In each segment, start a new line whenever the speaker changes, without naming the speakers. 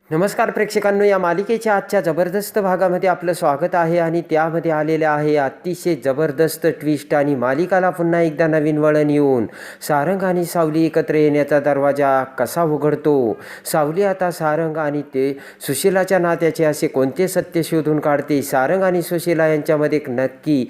नमस्कार प्रेक्षकांनो, या मालिकेच्या आजच्या जबरदस्त भागामध्ये आपलं स्वागत आहे आणि त्यामध्ये आलेले आहे अतिशय जबरदस्त ट्विस्ट आणि मालिकाला पुन्हा एकदा नवीन वळण येऊन सारंग आणि सावली एकत्र येण्याचा दरवाजा कसा उघडतो. सावली आता सारंग आणि ते सुशीलाच्या नात्याचे असे कोणते सत्य शोधून काढते. सारंग आणि सुशीला यांच्यामध्ये नक्की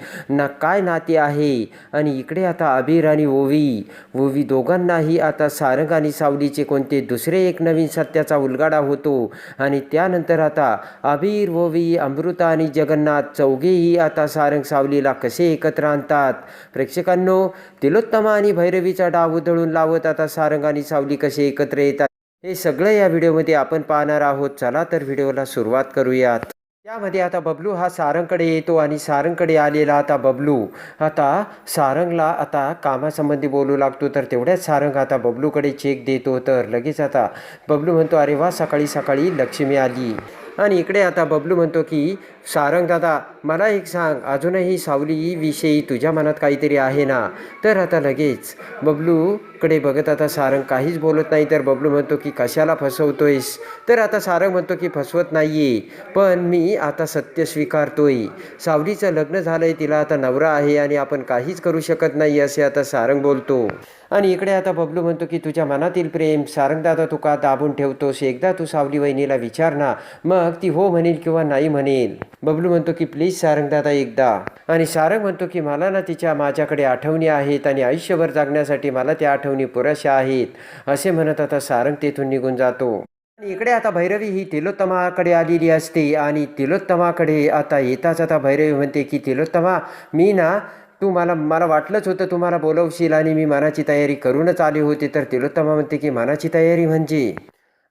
काय नाते आहे. आणि इकडे आता अबीर आणि ओवी दोघांनाही आता सारंग आणि सावलीचे कोणते दुसरे एक नवीन सत्याचा उलगडा होतो. आणि त्यानंतर आता अबीर, ओवी, अमृता आणि जगन्नाथ चौघेही आता सारंग सावलीला कसे एकत्र आणतात. प्रेक्षकांनो, तिलोत्तमा आणि भैरवीचा डाव उधळून लावत आता सारंग आणि सावली कसे एकत्र येतात हे सगळं या व्हिडिओमध्ये आपण पाहणार आहोत. चला तर व्हिडिओला सुरुवात करूयात. त्यामध्ये आता बबलू हा सारंगकडे येतो आणि सारंगकडे आलेला आता बबलू आता सारंगला आता कामासंबंधी बोलू लागतो. तर तेवढ्याच सारंग आता बबलूकडे चेक देतो. तर लगेच आता बबलू म्हणतो, अरे वा, सकाळी सकाळी लक्ष्मी आली. आणि इकडे आता बबलू म्हणतो की सारंग दादा, मला एक सांग, अजूनही सावलीविषयी तुझ्या मनात काहीतरी आहे ना. तर आता लगेच बबलूकडे बघत आता सारंग काहीच बोलत नाही. तर बबलू म्हणतो की कशाला फसवतोयस. तर आता सारंग म्हणतो की फसवत नाही आहे, पण मी आता सत्य स्वीकारतोय. सावलीचं लग्न झालं आहे, तिला आता नवरा आहे आणि आपण काहीच करू शकत नाही असे आता सारंग बोलतो. आणि इकडे आता बबलू म्हणतो की तुझ्या मनातील प्रेम सारंगदादा तू का दाबून ठेवतोस. एकदा तू सावली वहिनीला विचार ना, मग ती हो म्हणेल किंवा नाही म्हणेल. बबलू म्हणतो की प्लीज सारंगदादा एकदा. आणि सारंग म्हणतो की मला ना माझ्याकडे आठवणी आहेत आणि आयुष्यभर जगण्यासाठी मला त्या आठवणी पुरेशा आहेत असे म्हणत आता सारंग तेथून निघून जातो. आणि इकडे आता भैरवी ही तिलोत्तमाकडे आलेली असते आणि तिलोत्तमाकडे आता येताच आता भैरवी म्हणते की तिलोत्तमा, मी ना मला वाटलंच होतं तुम्हाला बोलवशील आणि मी मनाची तयारी करूनच आले होते. तर तिलोत्तमा म्हणते की मनाची तयारी म्हणजे.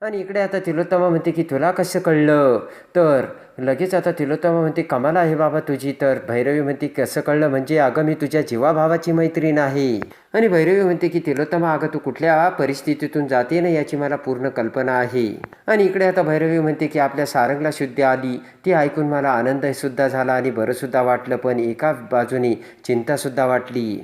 आणि इकडे आता तिलोत्तमा म्हणते की तुला कसं कळलं. तर लगेच आता तिलोत्तमा म्हणते कमाल आहे बाबा तुझी. तर भैरवी म्हणते कसं कळलं म्हणजे, अगं मी तुझ्या जीवाभावाची मैत्रीण आहे. आणि भैरवी म्हणते की तिलोत्तमा, अगं तू कुठल्या परिस्थितीतून जाते ना याची मला पूर्ण कल्पना आहे. आणि इकडे आता भैरवी म्हणते की आपल्या सारंगला शुद्धी आली, ती ऐकून मला आनंदसुद्धा झाला आणि बरंसुद्धा वाटलं, पण एका बाजूने चिंतासुद्धा वाटली.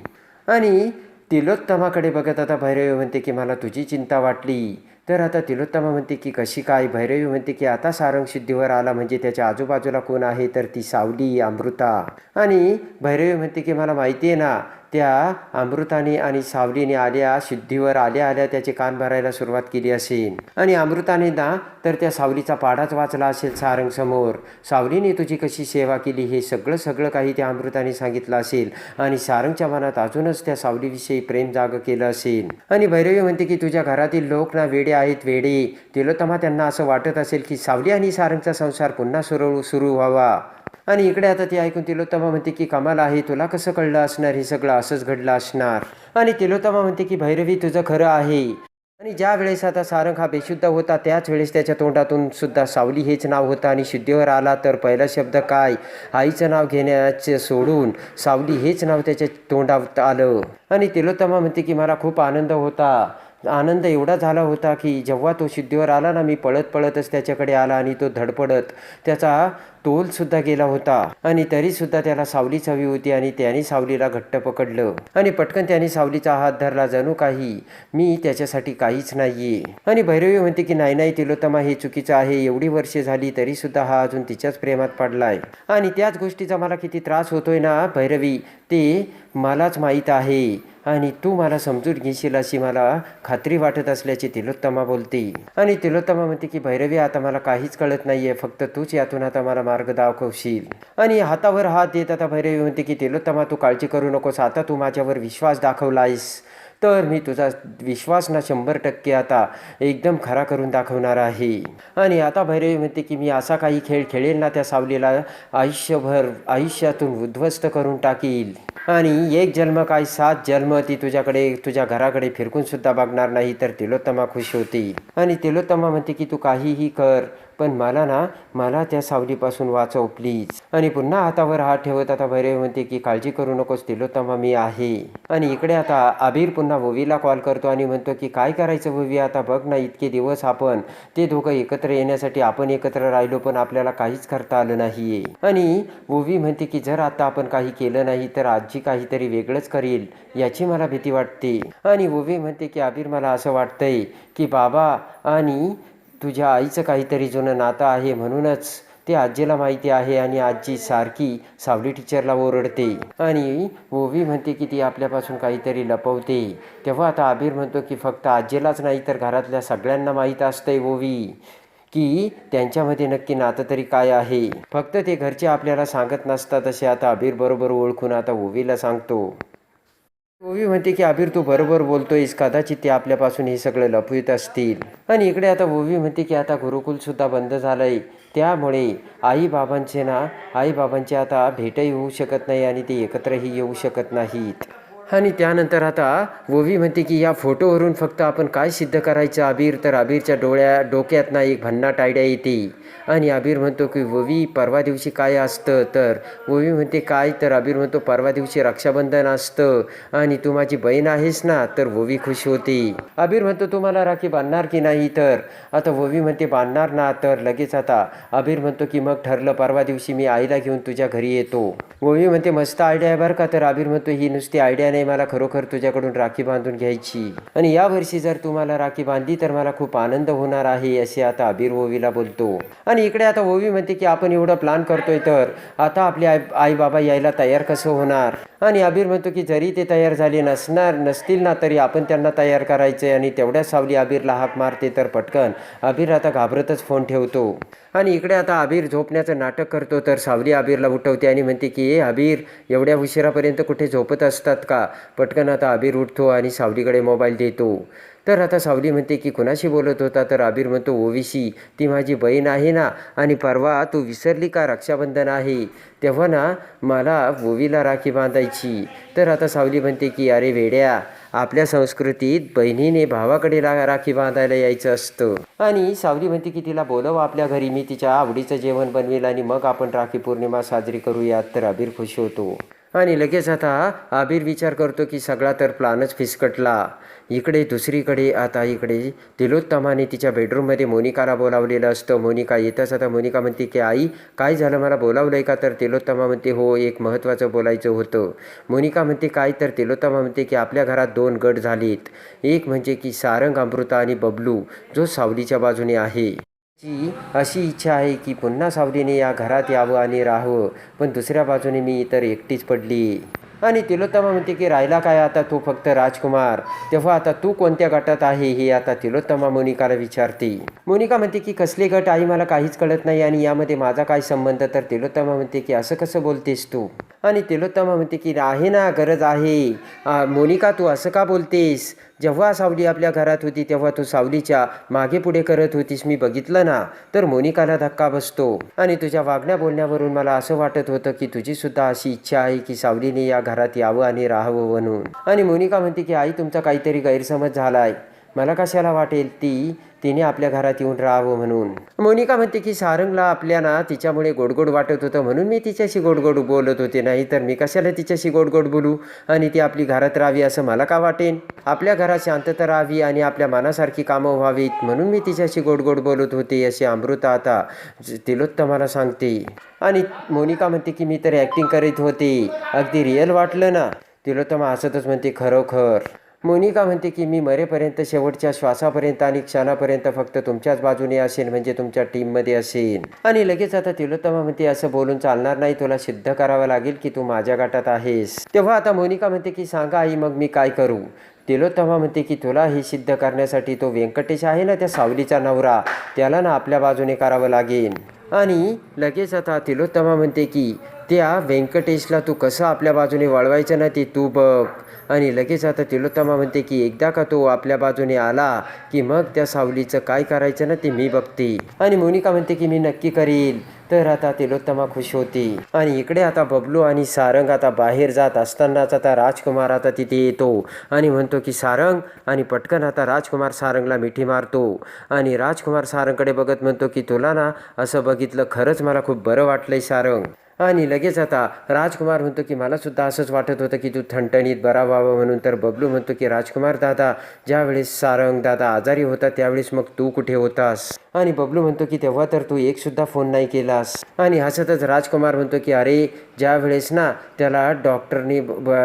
आणि तिलोत्तमाकडे बघत आता भैरवी म्हणते की मला तुझी चिंता वाटली. तर आता तिलोत्तमा म्हणते की कशी काय. भैरवी म्हणते की आता सारंग शुद्धीवर आला म्हणजे त्याच्या आजूबाजूला कोण आहे. तर ती सावली, अमृता. आणि भैरवी म्हणते की मला माहिती आहे ना, त्या अमृताने आणि सावलीने शुद्धीवर आल्या त्याचे कान भरायला सुरुवात केली असेल. आणि अमृताने ना तर त्या सावलीचा पाडाच वाचला असेल सारंग समोर. सावलीने तुझी कशी सेवा केली हे सगळं काही त्या अमृताने सांगितलं असेल आणि सारंगच्या मनात अजूनच त्या सावलीविषयी प्रेम जाग केलं असेल. आणि भैरवी म्हणते की तुझ्या घरातील लोक ना वेडे आहेत, वेडे. तिलोत्तमा, त्यांना असं वाटत असेल की सावली आणि सारंगचा संसार पुन्हा सुरू व्हावा. आणि इकडे आता ती ऐकून तिलोत्तमा म्हणते की कमाल आहे, तुला कसं कळलं असणार हे सगळं, असंच घडलं असणार. आणि तिलोत्तमा म्हणते की भैरवी तुझं खरं आहे. आणि ज्या वेळेस आता सारंग हा बेशुद्ध होता त्याच वेळेस त्याच्या तोंडातून सुद्धा सावली हेच नाव होतं. आणि शुद्धीवर आला तर पहिला शब्द काय, आईचं नाव घेण्याचे सोडून सावली हेच नाव त्याच्या तोंडात आलं. आणि तिलोत्तमा म्हणते की मला खूप आनंद होता. आनंद एवढा झाला होता की जेव्हा तो शुद्धीवर आला ना, मी पळतच त्याच्याकडे आला आणि तो धडपडत त्याचा तोलसुद्धा गेला होता. आणि तरीसुद्धा त्याला सावलीच हवी होती आणि त्याने सावलीला घट्ट पकडलं आणि पटकन त्याने सावलीचा हात धरला, जणू काही मी त्याच्यासाठी काहीच नाहीये. आणि भैरवी म्हणते की नाही तिलोत्तमा, हे चुकीचं आहे. एवढी वर्षे झाली तरीसुद्धा हा अजून तिच्याच प्रेमात पडलाय आणि त्याच गोष्टीचा मला किती त्रास होतोय ना भैरवी, ते मलाच माहीत आहे. आणि तू मला समजून घेशील अशी मला खात्री वाटत असल्याची तिलोत्तमा बोलते. आणि तिलोत्तमा म्हणते की भैरवी, आता मला काहीच कळत नाहीये, फक्त तूच यातून आता मला मार्ग दाखवशील. आणि हातावर हात देत आता भैरवी म्हणते की तिलोत्तमा, तू काळजी करू नकोस. आता तू माझ्यावर विश्वास दाखवलायस तर मी तुझा विश्वास ना 100% आता एकदम खरा करून दाखवणार आहे. आणि आता भैरवी म्हणते की मी असा काही खेळ खेळेल ना, त्या सावलीला आयुष्यातून उद्ध्वस्त करून टाकील. आणि 1 जन्म काय 7 जन्म ती तुझ्या घराकडे फिरकून सुद्धा बघणार नाही. तर तिलोत्तमा खुश होती. आणि तिलोत्तमा म्हणते की तू काहीही कर, पण मला त्या सावलीपासून वाचव प्लीज. आणि पुन्हा हातावर हात ठेवत आता भैरवी म्हणते की काळजी करू नकोस तिलोत्तमा, मी आहे. आणि इकडे आता अबीर पुन्हा ओवीला कॉल करतो आणि म्हणतो की काय करायचं ओवी, आता बघ ना, इतके दिवस आपण ते दोघं एकत्र येण्यासाठी आपण एकत्र राहिलो, पण आपल्याला काहीच करता आलं नाहीये. आणि ओवी म्हणते की जर आता आपण काही केलं नाही तर आजी काहीतरी वेगळंच करेल याची मला भीती वाटते. आणि ओवी म्हणते की अबीर, मला असं वाटतंय की बाबा आणि तुझ्या आईचं काहीतरी जुनं नातं आहे म्हणूनच ते आजीला माहिती आहे आणि आजी सारखी सावली टीचरला ओरडते आणि ओवी म्हणते की ती आपल्यापासून काहीतरी लपवते. तेव्हा आता आबिर म्हणतो की फक्त आजीलाच नाही तर घरातल्या सगळ्यांना माहीत असतंय ओवी की त्यांच्यामध्ये नक्की नातं तरी काय आहे. फक्त ते घरचे आपल्याला सांगत नसतात असे आता आबिर बरोबर ओळखून आता ओवीला सांगतो. ओवी म्हणते की आबिर तू बरोबर बोलतोयस, कदाचित ते आपल्यापासून हे सगळं लपवीत असतील. आणि इकडे आता ओवी म्हणते की आता गुरुकुलसुद्धा बंद झालंय, त्यामुळे आईबाबांची आता भेटही होऊ शकत नाही आणि ते एकत्रही येऊ शकत नाहीत. आणि त्यानंतर आता ओवी म्हणते की या फोटोवरून फक्त आपण काय सिद्ध करायचं आबिर. तर आबिरच्या डोक्यातनं एक भन्नाट आयडिया येते आणि आबिर म्हणतो की ओवी परवा दिवशी काय असतं. तर ओवी म्हणते काय. तर आबिर म्हणतो परवा दिवशी रक्षाबंधन असतं आणि तू माझी बहीण आहेस ना. तर ओवी खुश होते. आबिर म्हणतो तू मला राखी बांधणार की नाही. तर आता ओवी म्हणते बांधणार ना. तर लगेच आता आबिर म्हणतो की मग ठरलं, परवा दिवशी मी आईला घेऊन तुझ्या घरी येतो. ओवी म्हणते मस्त आयडिया आहे बरं का. तर आबिर म्हणतो ही नुसती आयडिया नाही, मला खरोखर तुझ्याकडून राखी बांधून घ्यायची आणि यावर्षी जर तू मला राखी बांधली तर मला खूप आनंद होणार आहे असे आता आबिर ओवीला बोलतो. आणि इकडे आता ओवी म्हणते की आपण एवढं प्लॅन करतोय तर आता आपले आई बाबा यायला तयार कसं होणार. आणि आबिर म्हणतो की जरी ते तयार झाले नसतील ना तरी आपण त्यांना तयार करायचं. आणि तेवढ्याच सावली आबिरला हाक मारते. तर पटकन आबिर आता घाबरतच फोन ठेवतो. आणि इकडे आता आबिर झोपण्याचं नाटक करतो. तर सावली आबिरला उठवते आणि म्हणते की आबिर एवढ्या उशिरापर्यंत कुठे झोपत असतात का. पटकन आता आबिर उठतो आणि सावलीकडे मोबाईल देतो. तर आता सावली म्हणते की कुणाशी बोलत होता. तर आबिर म्हणतो ओवीशी, ती माझी बहीण आहे ना आणि परवा तू विसरली का रक्षाबंधन आहे तेव्हा ना मला ओवीला राखी बांधायची. तर आता सावली म्हणते की अरे वेड्या, आपल्या संस्कृतीत बहिणीने भावाकडे राखी बांधायला यायचं असतं. आणि सावली म्हणते की तिला बोलव आपल्या घरी, मी तिच्या आवडीचं जेवण बनवेल आणि मग आपण राखी पौर्णिमा साजरी करूयात. तर आबिर खुश होतो. आणि लगेच आता आबिर विचार करतो की सगळा तर प्लॅनच फिसकटला. दुसरीकडे आता तिलोत्तमाने तिच्या बेडरूममध्ये मोनिकाला बोलावलेलं असतं. मोनिका येताच आता मोनिका म्हणते की आई काय झालं, मला बोलावलं आहे का. तर तिलोत्तमा म्हणते हो, एक महत्त्वाचं बोलायचं होतं. मोनिका म्हणते काय. तर तिलोत्तमा म्हणते की आपल्या घरात 2 गट झालेत. एक म्हणजे की सारंग, अमृता आणि बबलू जो सावलीच्या बाजूने आहे. अशी इच्छा आहे की पुन्हा सावलीने या घरात यावं आणि राहावं, पण दुसऱ्या बाजूने मी तर एकटीच पडली. आणि तिलोत्तमा म्हणते की राहिला काय आता तू फक्त राजकुमार. तेव्हा आता तू कोणत्या गटात आहे हे आता तिलोत्तमा मोनिकाला विचारते. मोनिका म्हणते की कसले गट आई, मला काहीच कळत नाही आणि यामध्ये माझा काय संबंध. तर तिलोत्तमा म्हणते की असं कसं बोलतेस तू. आणि तिलोत्तमा म्हणते की आहे ना, गरज आहे. मोनिका तू असं का बोलतेस. जेव्हा सावली आपल्या घरात होती तेव्हा तू सावलीच्या मागे पुढे करत होतीस, मी बघितलं ना. तर मोनिकाला धक्का बसतो. आणि तुझ्या वागण्या बोलण्यावरून मला असं वाटत होतं की तुझी सुद्धा अशी इच्छा आहे की सावलीने या घरात यावं आणि राहावं म्हणून. आणि मोनिका म्हणते की आई तुमचा काहीतरी गैरसमज झालाय, मला कशाला वाटेल तिने आपल्या घरात येऊन राहावं म्हणून. मोनिका म्हणते की सारंगला आपल्याला तिच्यामुळे गोडगोड वाटत होतं म्हणून मी तिच्याशी गोडगोड बोलत होते, नाही तर मी कशाला तिच्याशी गोडगोड बोलू आणि ती आपली घरात राहावी असं मला का वाटेन. आपल्या घरात शांतता राहावी आणि आपल्या मनासारखी कामं व्हावीत म्हणून मी तिच्याशी गोडगोड बोलत होते असे अमृता आता तिलोत्तमाला सांगते. आणि मोनिका म्हणते की मी तर ॲक्टिंग करीत होते, अगदी रिअल वाटलं ना. तिलोत्तमा हसतच म्हणते खरोखर. मोनिका म्हणते की मी मरेपर्यंत, शेवटच्या श्वासापर्यंत आणि क्षणापर्यंत फक्त तुमच्याच बाजूने असेन, म्हणजे तुमच्या टीममध्ये असेन. आणि लगेच आता तिलोत्तमा म्हणते असं बोलून चालणार नाही, तुला सिद्ध करावं लागेल की तू माझ्या गटात आहेस. तेव्हा आता मोनिका म्हणते की सांगा आई मग मी काय करू. तिलोत्तमा म्हणते की तुला हे सिद्ध करण्यासाठी तो व्यंकटेश आहे ना, त्या सावलीचा नवरा, त्याला ना आपल्या बाजूने करावं लागेल. आणि लगेच आता तिलोत्तमा म्हणते की त्या व्यंकटेशला तू कसं आपल्या बाजूने वळवायचं ना ते तू बघ. आणि लगेच आता तिलोत्तमा म्हणते की एकदा का तो आपल्या बाजूने आला की मग त्या सावलीचं काय करायचं ना ते मी बघते. आणि मोनिका म्हणते की मी नक्की करील. तर आता तिलोत्तमा खुश होती. आणि इकडे आता बबलू आणि सारंग आता बाहेर जात असतानाच आता राजकुमार आता तिथे येतो आणि म्हणतो की सारंग, आणि पटकन आता राजकुमार सारंगला मिठी मारतो. आणि राजकुमार सारंगकडे बघत म्हणतो की तुला ना असं बघितलं खरंच मला खूप बरं वाटलंय सारंग. आणि लगेच आता राजकुमार म्हणतो की मला सुद्धा असंच वाटत होतं की तू ठणठणीत बरा व्हावं म्हणून. तर बबलू म्हणतो की राजकुमार दादा, ज्यावेळेस सारंग दादा आजारी होता त्यावेळेस मग तू कुठे होतास? आणि बबलू म्हणतो की तेव्हा तर तू एकसुद्धा फोन नाही केलास. आणि हसतच राजकुमार म्हणतो की अरे, ज्यावेळेस ना त्याला डॉक्टरने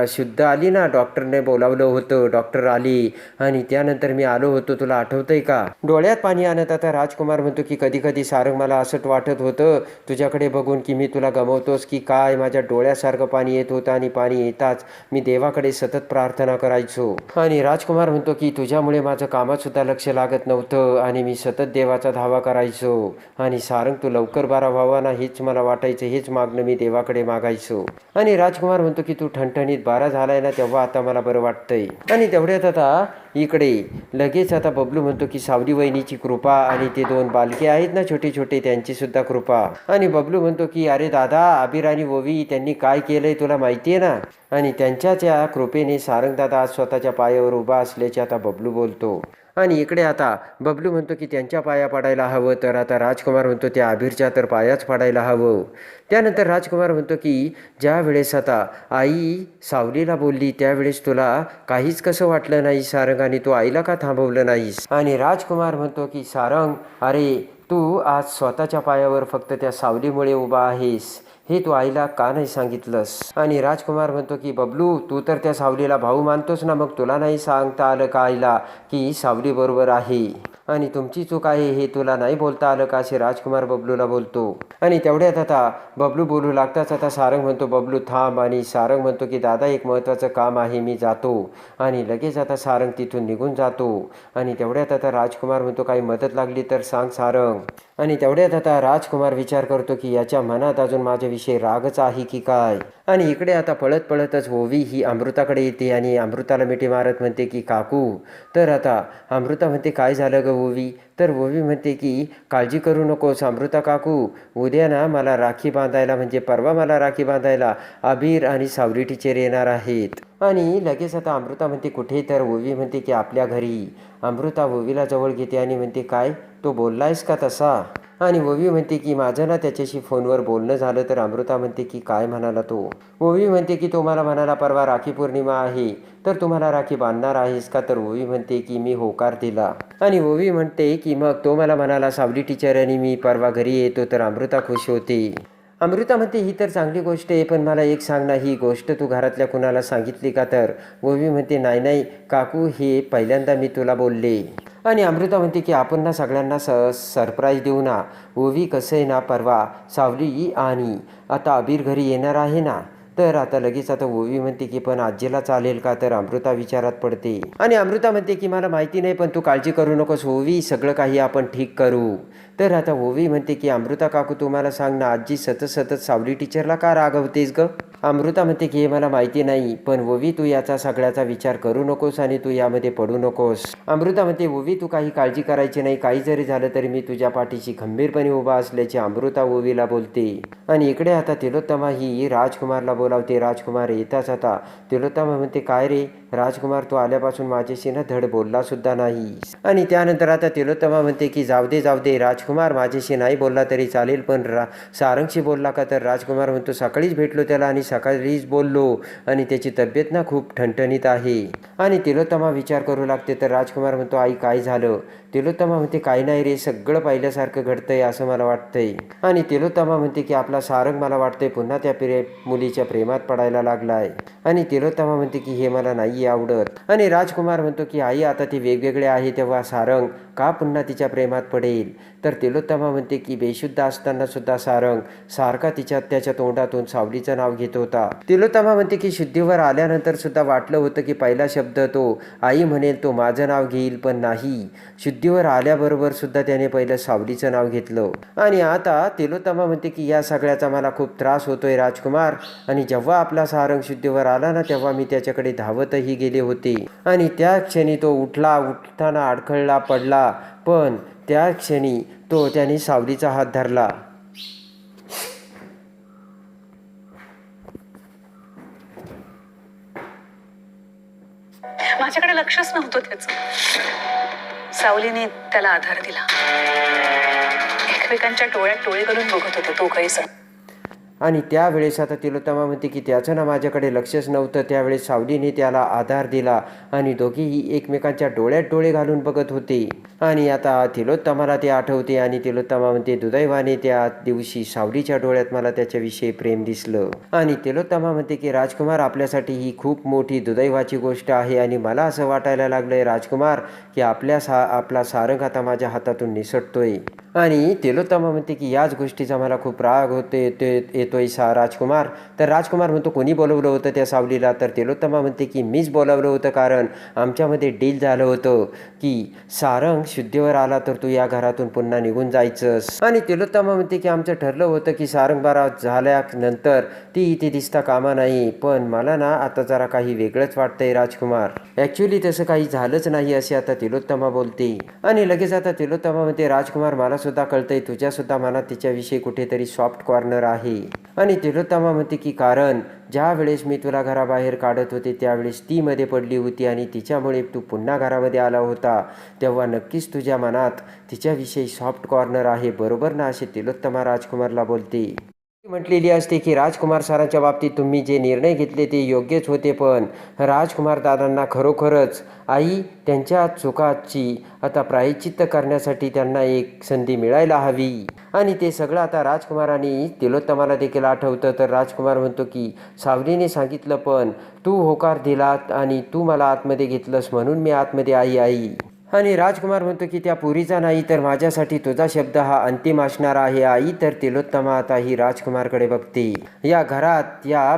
शुद्ध आली ना, डॉक्टरने बोलावलं होतं, डॉक्टर आली आणि त्यानंतर मी आलो होतो, तुला आठवतंय का? डोळ्यात पाणी आणत आता राजकुमार म्हणतो की कधी कधी सारंग मला असंच वाटत होतं तुझ्याकडे बघून की मी तुला गमवतोस की काय. माझ्या डोळ्यासारखं पाणी येत होतं आणि पाणी येताच मी देवाकडे सतत प्रार्थना करायचो. आणि राजकुमार म्हणतो की तुझ्यामुळे माझं कामात सुद्धा लक्ष लागत नव्हतं आणि मी सतत देवाचा धावा करायचो. आणि सारंग तू लवकर बरा व्हावा ना हेच मला वाटायचं, हेच मागणं मी देवाकडे मागायचो. आणि राजकुमार म्हणतो की तू ठणठणीत बरा झालाय ना, तेव्हा आता मला बरं वाटतंय. आणि तेवढ्यात आता इकडे लगेच आता बबलू म्हणतो की सावली वहिनीची कृपा आणि ते 2 बालके आहेत ना छोटे छोटे, त्यांची सुद्धा कृपा. आणि बबलू म्हणतो की अरे दादा, आबिर आणि ओवी त्यांनी काय केलंय तुला माहिती आहे ना. आणि त्यांच्याच या कृपेने सारंग दादा आज स्वतःच्या पायावर उभा असल्याचे आता बबलू बोलतो. आणि इकडे आता बबलू म्हणतो की त्यांच्या पाया पडायला हवं, तर आता राजकुमार म्हणतो त्या आबिरच्या तर पायाच पडायला हवं. त्यानंतर राजकुमार म्हणतो की ज्या वेळेस आता आई सावलीला बोलली त्यावेळेस तुला काहीच कसं वाटलं नाही सारंग, आणि तू आईला का थांबवलं नाहीस? आणि राजकुमार म्हणतो की सारंग, अरे तू आज स्वतःच्या पायावर फक्त त्या सावलीमुळे उभा आहेस, हे तू आईला का नाही सांगितलंस? आणि राजकुमार म्हणतो की बबलू, तू तर त्या सावलीला भाऊ मानतोस ना, मग तुला नाही सांगता आलं का आईला की सावली बरोबर आहे आणि तुमची चूक आहे हे तुला नाही बोलता आलं का, असे राजकुमार बबलूला बोलतो. आणि तेवढ्यात आता बबलू बोलू लागताच आता सारंग म्हणतो बबलू थांब. आणि सारंग म्हणतो की दादा एक महत्त्वाचं काम आहे, मी जातो. आणि लगेच आता सारंग तिथून निघून जातो. आणि तेवढ्यात आता राजकुमार म्हणतो काही मदत लागली तर सांग सारंग. आणि तेवढ्यात आता राजकुमार विचार करतो की याच्या मनात अजून माझ्याविषयी रागच आहे की काय. आणि इकडे आता पळत पळतच ओवी ही अमृताकडे येते आणि अमृताला मिठी मारत म्हणते की काकू. तर आता अमृता म्हणते काय झालं ग ओवी? तर ओवी म्हणते की काळजी करू नकोस अमृता काकू, उद्या ना मला राखी बांधायला म्हणजे परवा मला राखी बांधायला अबीर आणि सावली टीचर येणार आहेत. आणि लगेच आता अमृता म्हणते कुठे? तर ओवी म्हणते की आपल्या घरी. अमृता ओवीला जवळ घेते आणि म्हणते काय तो बोललायस का तसा? आणि ओवी म्हणते की माझं ना त्याच्याशी फोनवर बोलणं झालं. तर अमृता म्हणते की काय म्हणाला तो? ओवी म्हणते की तो मला म्हणाला परवा राखी पौर्णिमा आहे तर तुम्हाला राखी बांधणार आहेस का? तर ओवी म्हणते की मी होकार दिला. आणि ओवी म्हणते की मग तो मला म्हणाला सावली टीचर आणि मी परवा घरी येतो. तर अमृता खुश होते. अमृता म्हणते ही तर चांगली गोष्ट आहे, पण मला एक सांग ना, ही गोष्ट तू घरातल्या कुणाला सांगितली का? तर ओवी म्हणते नाही नाही काकू, हे पहिल्यांदा मी तुला बोलले. आणि अमृता म्हणते की आपण ना सगळ्यांना सरप्राईज देऊ ना. ओवी कसं आहे ना, परवा सावली आणि आता अबीर घरी येणार आहे ना. तर आता लगेच आता ओवी म्हणते की पण आजीला चालेल का? तर अमृता विचारात पडते. आणि अमृता म्हणते की मला माहिती नाही, पण तू काळजी करू नकोस ओवी, सगळं काही आपण ठीक करू. तर आता ओवी म्हणते की अमृता काकू तुम्हाला सांग ना, आजी सतत सतत सावली टीचरला का रागवतेस ग? अमृता म्हणते की हे मला माहिती नाही, पण ओवी तू याचा सगळ्याचा विचार करू नकोस आणि तू यामध्ये पडू नकोस. अमृता म्हणते ओवी तू काही काळजी करायची नाही, काही जरी झालं तरी मी तुझ्या पाठीशी खंबीरपणे उभा असल्याची अमृता ओवीला बोलते. आणि इकडे आता तिलोत्तमा ही राजकुमारला बोलावते. राजकुमार येताच आता तिलोत्तमा म्हणते काय रे राजकुमार, तू आल्यापासून माझ्याशी ना धड बोलला सुद्धा नाही. आणि त्यानंतर आता तिलोत्तमा म्हणते की जाऊ दे राजकुमार, माझ्याशी नाही बोलला तरी चालेल, पण सारंगशी बोलला का? तर राजकुमार म्हणतो सकाळीच भेटलो त्याला आणि सकाळीच बोललो आणि त्याची तब्येत ना खूप ठणठणीत आहे. आणि तिलोत्तमा विचार करू लागते. तर राजकुमार म्हणतो आई काय झालं? तिलोत्तमा म्हणते काही नाही रे, सगळं पाहिल्यासारखं घडतंय असं मला वाटतंय. आणि तिलोत्तमा म्हणते की आपला सारंग मला वाटतंय पुन्हा त्या मुलीच्या प्रेमात पडायला लागलाय. आणि तिलोत्तमा म्हणते की हे मला नाही आवडत. आणि राजकुमार म्हणतो की आई आता ते वेगवेगळे आहे तेव्हा सारंग का पुन्हा तिच्या प्रेमात पडेल? तर तिलोत्तमा म्हणते की बेशुद्ध असताना सुद्धा सारंग सारखा त्याच्या तोंडातून सावलीचं नाव घेत होता. तिलोत्तमा म्हणते की शुद्धीवर आल्यानंतर सुद्धा वाटलं होतं की पहिला शब्द तो आई म्हणेल तो माझं नाव घेईल, पण नाही, शुद्धीवर आल्याबरोबर सुद्धा त्याने पहिलं सावलीचं नाव घेतलं. आणि आता तिलोत्तमा म्हणते की या सगळ्याचा मला खूप त्रास होतोय राजकुमार, आणि जेव्हा आपला सारंग शुद्धीवर आला ना तेव्हा मी त्याच्याकडे धावतही गेले होते आणि त्या क्षणी तो उठताना अडखळला पडला, पण त्या क्षणी त्याने सावलीचा हात धरला.
माझ्याकडे लक्षच नव्हतं त्याचं. सावलीने त्याला आधार दिला. एकमेकांच्या डोळ्यात डोळे घालून बघत होते दोघंही जण.
आणि त्यावेळेस आता तिलोत्तमा म्हणते की त्याचं ना माझ्याकडे लक्षच नव्हतं. त्यावेळेस सावलीने त्याला आधार दिला आणि दोघेही एकमेकांच्या डोळ्यात डोळे घालून बघत होते. आणि आता तिलोत्तमाला ते आठवते आणि तिलोत्तमा म्हणते दुर्दैवाने त्या दिवशी सावलीच्या डोळ्यात मला त्याच्याविषयी प्रेम दिसलं. आणि तिलोत्तमा म्हणते की राजकुमार आपल्यासाठी ही खूप मोठी दुर्दैवाची गोष्ट आहे आणि मला असं वाटायला लागलंय राजकुमार की आपला सारंग आता माझ्या हातातून निसटतोय. आणि तिलोत्तमा म्हणते की याच गोष्टीचा मला खूप राग येतोय राजकुमार. तर राजकुमार म्हणतो कोणी बोलवलं होतं त्या सावलीला. तर तिलोत्तमा म्हणते की मीच बोलावलं होतं, कारण आमच्यामध्ये डील झालं होतं की सारंग शुद्धीवर आला तर तू या घरातून पुन्हा निघून जायचंस. आणि तिलोत्तमा म्हणते की आमचं ठरलं होतं की सारंग बारा झाल्यानंतर ती इथे दिसता कामा नाही. पण मला ना आता जरा काही वेगळंच वाटतंय राजकुमार. ॲक्च्युली तसं काही झालंच नाही असे आता तिलोत्तमा बोलते. आणि लगेच आता तिलोत्तमा म्हणते राजकुमार मला सुद्धा कळतंय तुझ्यासुद्धा मनात तिच्याविषयी कुठेतरी सॉफ्ट कॉर्नर आहे. आणि तिलोत्तमा म्हणते की कारण ज्या वेळेस मी तुला घराबाहेर काढत होते त्यावेळेस ती मध्ये पडली होती आणि तिच्यामुळे तू पुन्हा घरामध्ये आला होता, तेव्हा नक्कीच तुझ्या मनात तिच्याविषयी सॉफ्ट कॉर्नर आहे, बरोबर ना, असे तिलोत्तमा राजकुमारला बोलते. म्हटलेली असते की राजकुमार सरांच्या बाबतीत तुम्ही जे निर्णय घेतले ते योग्यच होते, पण राजकुमार दादांना खरोखरच आई त्यांच्या चुकाची आता प्रायश्चित्त करण्यासाठी त्यांना एक संधी मिळायला हवी. आणि ते सगळं आता राजकुमार आणि तिलोत्तमाला देखील आठवतं. तर राजकुमार म्हणतो की सावलीने सांगितलं पण तू होकार दिलात आणि तू मला आतमध्ये घेतलंस म्हणून मी आतमध्ये आई. आणि राजकुमार म्हणतो की त्या पुरीचा नाही तर माझ्यासाठी तुझा शब्द हा अंतिम असणार आहे आई. तर तिलोत्तमा आता ही राजकुमारकडे बघते. या घरात या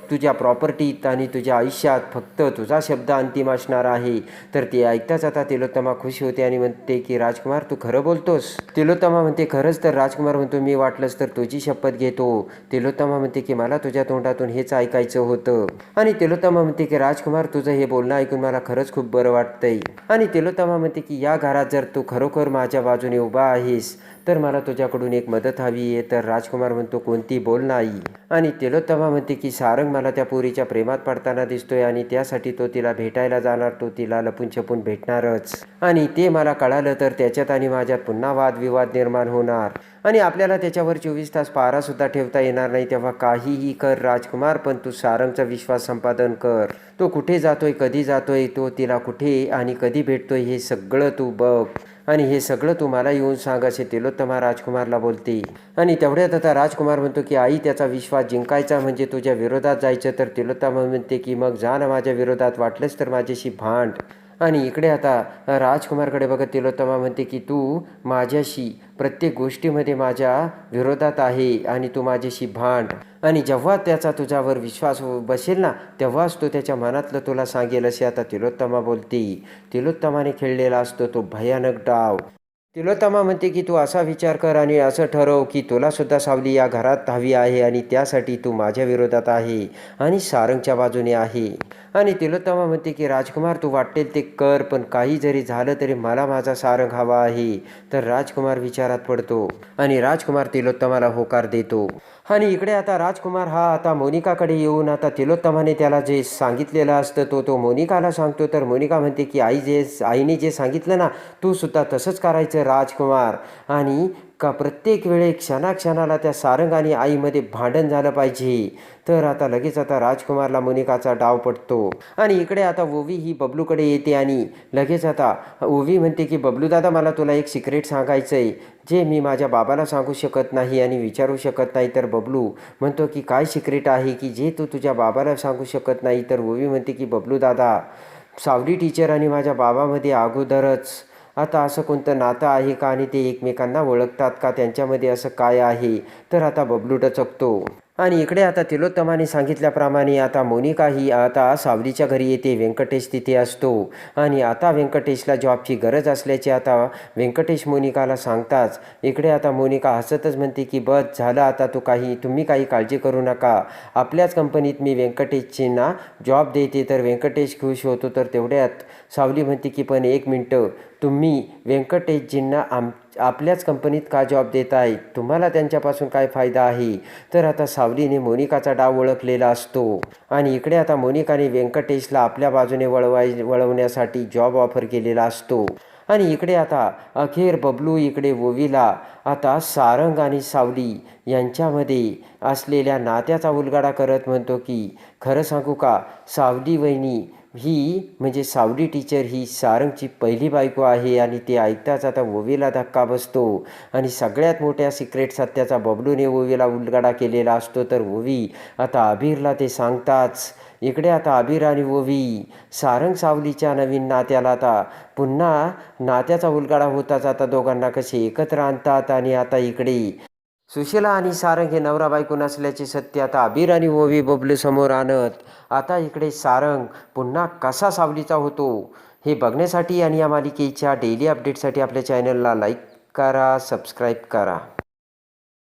तुझ्या प्रॉपर्टीत आणि तुझ्या आयुष्यात फक्त तुझा शब्द अंतिम असणार आहे. तर ते ऐकताच आता तिलोत्तमा खुश होते आणि म्हणते की राजकुमार तू खरं बोलतोस. तिलोत्तमा म्हणते खरंच. तर राजकुमार म्हणतो मी वाटलंच तर तुझी शपथ घेतो. तिलोत्तमा म्हणते की मला तुझ्या तोंडातून हेच ऐकायचं होतं. आणि तिलोत्तमा म्हणते की राजकुमार तुझं हे बोलणं ऐकून मला खरंच खूप बरं वाटतंय. आणि तिलोत्तमा म्हणते की या घरात जर तू खरोखर माझ्या बाजूने उभा आहेस तर मला तुझ्याकडून एक मदत हवी आहे. तर राजकुमार म्हणतो कोणती, बोल नाही. आणि तिलोत्तमा म्हणते की सारंग मला त्या पोरीच्या प्रेमात पडताना दिसतोय आणि त्यासाठी तो तिला भेटायला जाणार, तो तिला लपून छपून भेटणारच. आणि ते मला कळालं तर त्याच्यात आणि माझ्यात पुन्हा वादविवाद निर्माण होणार आणि आपल्याला त्याच्यावर 24 तास पहारासुद्धा ठेवता येणार नाही. तेव्हा काहीही कर राजकुमार, पण तू सारंगचा विश्वास संपादन कर. तो कुठे जातोय, कधी जातोय, तो तिला कुठे आणि कधी भेटतोय हे सगळं तू बघ आणि हे सगळं तू मला येऊन सांग, असे तिलोत्तमा राजकुमारला बोलते. आणि तेवढ्यात आता राजकुमार म्हणतो की आई त्याचा विश्वास जिंकायचा म्हणजे तुझ्या विरोधात जायचं. तर तिलोत्तमा म्हणते की मग जा ना माझ्या विरोधात, वाटलंच तर माझ्याशी भांड. आणि इकडे आता राजकुमारकडे बघत तिलोत्तमा म्हणते की तू माझ्याशी प्रत्येक गोष्टीमध्ये माझ्या विरोधात आहे आणि तू माझ्याशी भांड. आणि जेव्हा त्याचा तुझ्यावर विश्वास बसेल ना तेव्हाच तो त्याच्या मनातलं तुला सांगेल, असे आता तिलोत्तमा बोलते. तिलोत्तमाने खेळलेला असतो तो भयानक डाव. तिलोत्तमा म्हणते की तू असा विचार कर आणि असं ठरव की तुला सुद्धा सावली या घरात हवी आहे आणि त्यासाठी तू माझ्या विरोधात आहे आणि सारंगच्या बाजूने आहे. आणि तिलोत्तमा म्हणते की राजकुमार तू वाटेल ते कर, पण काही जरी झालं तरी मला माझा सारंग हवा आहे. तर राजकुमार विचारात पडतो आणि राजकुमार तिलोत्तमाला होकार देतो. आणि इकडे आता राजकुमार हा आता मोनिकाकडे येऊन आता तिलोत्तमाने त्याला जे सांगितलेलं असतं तो मोनिकाला सांगतो. तर मोनिका म्हणते की आईने जे सांगितलं ना तू सुद्धा तसंच करायचं राजकुमार, आणि प्रत्येक वेळे क्षणाक्षणाला त्या सारंग आणि आईमध्ये भांडण झालं पाहिजे. तर आता लगेच आता राजकुमारला मोनिकाचा डाव पडतो. आणि इकडे आता ओवी ही बबलूकडे येते आणि लगेच आता ओवी म्हणते की बबलू दादा मला तुला एक सिक्रेट सांगायचं आहे जे मी माझ्या बाबाला सांगू शकत नाही आणि विचारू शकत नाही. तर बबलू म्हणतो की काय सिक्रेट आहे की जे तू तुझ्या बाबाला सांगू शकत नाही. तर ओवी म्हणते की बबलू दादा सावली टीचर आणि माझ्या बाबामध्ये अगोदरच आता असं कोणतं नातं आहे का आणि ते एकमेकांना ओळखतात का, त्यांच्यामध्ये असं काय आहे. तर आता बबलू टचकतो. आणि इकडे आता तिलोत्तमाने सांगितल्याप्रमाणे आता मोनिका ही आता सावलीच्या घरी येते. व्यंकटेश तिथे असतो आणि आता व्यंकटेशला जॉबची गरज असल्याचे आता व्यंकटेश मोनिकाला सांगताच इकडे आता मोनिका हसतच म्हणते की बस झालं आता तुम्ही काही काळजी करू नका, आपल्याच कंपनीत मी व्यंकटेशजींना जॉब देते. तर व्यंकटेश खुश होतो. तर तेवढ्यात सावली म्हणते की पण एक मिनटं, तुम्ही व्यंकटेशजींना आपल्याच कंपनीत का जॉब देत आहे, तुम्हाला त्यांच्यापासून काय फायदा आहे. तर आता सावलीने मोनिकाचा डाव ओळखलेला असतो आणि इकडे आता मोनिकाने व्यंकटेशला आपल्या बाजूने वळवण्यासाठी जॉब ऑफर केलेला असतो. आणि इकडे आता अखेर बबलू इकडे ओवीला आता सारंग आणि सावली यांच्यामध्ये असलेल्या नात्याचा उलगडा करत म्हणतो की खरं सांगू का, सावली वहिनी ही म्हणजे सावली टीचर ही सारंगची पहिली बायको आहे. आणि ते ऐकताच आता ओवीला धक्का बसतो आणि सगळ्यात मोठ्या सिक्रेट सत्याचा बबलूने ओवीला उलगडा केलेला असतो. तर ओवी आता अबीरला ते सांगताच इकडे आता अबीर आणि ओवी सारंग सावलीच्या नवीन नात्याला आता पुन्हा नात्याचा उलगडा होताच आता दोघांना कसे एकत्र आणतात. आणि आता इकडे सुशीला आणि सारंग हे नवरा बायको नसल्याचे सत्य आता अबीर आणि ओवी बबलू समोर आणत आता इकडे सारंग पुन्हा कसा सावलीचा होतो हे बघण्यासाठी आणि या मालिकेच्या डेली अपडेटसाठी आपल्या चॅनलला लाईक करा, सबस्क्राईब करा.